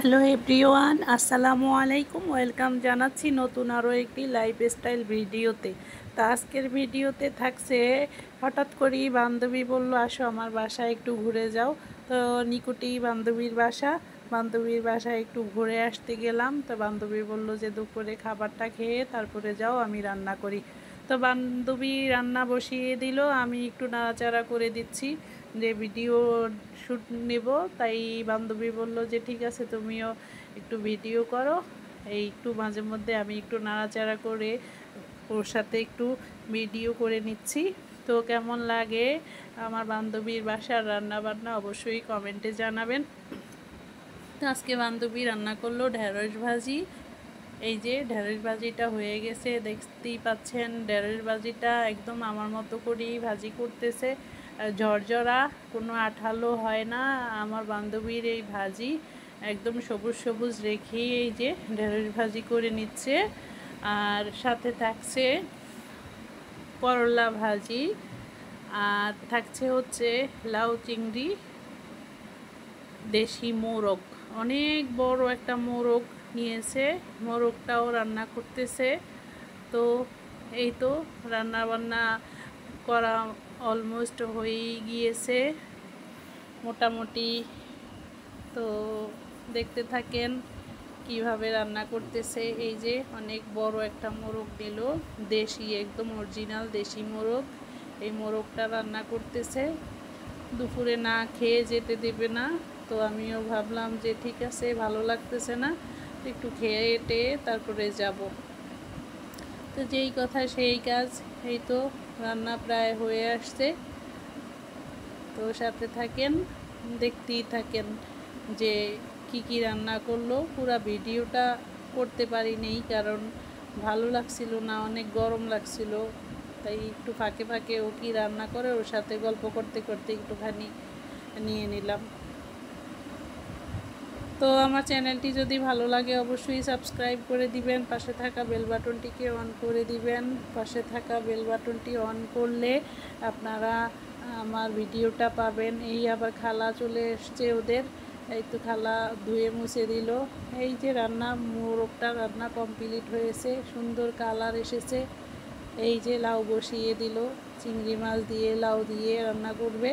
Hello everyone, আসসালামু আলাইকুম। Welcome জানাচ্ছি নতুন আরও একটি লাইফস্টাইল ভিডিওতে। তো আজকের ভিডিওতে থাকছে, হঠাৎ করেই বান্ধবী বলল আসো আমার বাসায় একটু ঘুরে যাও। তো নিকটেই বান্ধবীর বাসায় একটু ঘুরে আসতে গেলাম। তো বান্ধবী বলল যে দুপুরে খাবারটা খেয়ে তারপরে যাও, আমি রান্না করি। তো বান্ধবী রান্না বসিয়ে দিল, আমি একটু নাড়াচাড়া করে দিচ্ছি যে ভিডিও শ্যুট নেব। তাই বান্ধবী বলল যে ঠিক আছে, তুমিও একটু ভিডিও করো। এই একটু মাঝে মধ্যে আমি একটু নাড়াচাড়া করে ওর সাথে একটু ভিডিও করে নিচ্ছি। তো কেমন লাগে আমার বান্ধবীর বাসার রান্না বান্না অবশ্যই কমেন্টে জানাবেন। তো আজকে বান্ধবী রান্না করলো ঢেঁড়স ভাজি। এই যে ঢেঁড়স ভাজিটা হয়ে গেছে, দেখতেই পাচ্ছেন। ঢেঁড়স ভাজিটা একদম আমার মতো করেই ভাজি করতেছে, ঝরঝরা, কোনো আঠালো হয় না। আমার বান্ধবীর এই ভাজি একদম সবুজ সবুজ রেখেই এই যে ঢেঁড়স ভাজি করে নিচ্ছে। আর সাথে থাকছে করলা ভাজি, আর থাকছে হচ্ছে লাউ চিংড়ি, দেশি মোরগ, অনেক বড় একটা মোরগ নিয়েছে, মোরগটাও রান্না করতেছে। তো এই তো রান্না বান্না করা অলমোস্ট হয়েই গিয়েছে মোটামুটি। তো দেখতে থাকেন কিভাবে রান্না করতেছে। এই যে অনেক বড় একটা মোরগ নিল, দেশি, একদম অরিজিনাল দেশি মোরগ। এই মোরগটা রান্না করতেছে, দুপুরে না খেয়ে যেতে দেবে না। তো আমিও ভাবলাম যে ঠিক আছে, ভালো লাগতেছে না, একটু খেয়ে তারপরে যাব। তো যেই কথা সেই কাজ, এই তো রান্না প্রায় হয়ে আসছে। তো সাথে থাকেন, দেখতেই থাকেন যে কি কি রান্না করলো। পুরো ভিডিওটা করতে পারিনি কারণ ভালো লাগছিল না, অনেক গরম লাগছিল। তাই একটু ফাঁকে ফাঁকে ও কি রান্না করে ওর সাথে গল্প করতে করতে একটুখানি নিয়ে নিলাম। তো আমার চ্যানেলটি যদি ভালো লাগে অবশ্যই সাবস্ক্রাইব করে দিবেন, পাশে থাকা বেল বাটনটিকে অন করে দিবেন। পাশে থাকা বেল বাটনটি অন করলে আপনারা আমার ভিডিওটা পাবেন। এই আবার খালা চলে এসছে ওদের, এই তো খালা ধুয়ে মুছে দিল। এই যে মোরগটা রান্না কমপ্লিট হয়েছে, সুন্দর কালার এসেছে। এই যে লাউ বসিয়ে দিল, চিংড়ি মাছ দিয়ে লাউ দিয়ে রান্না করবে।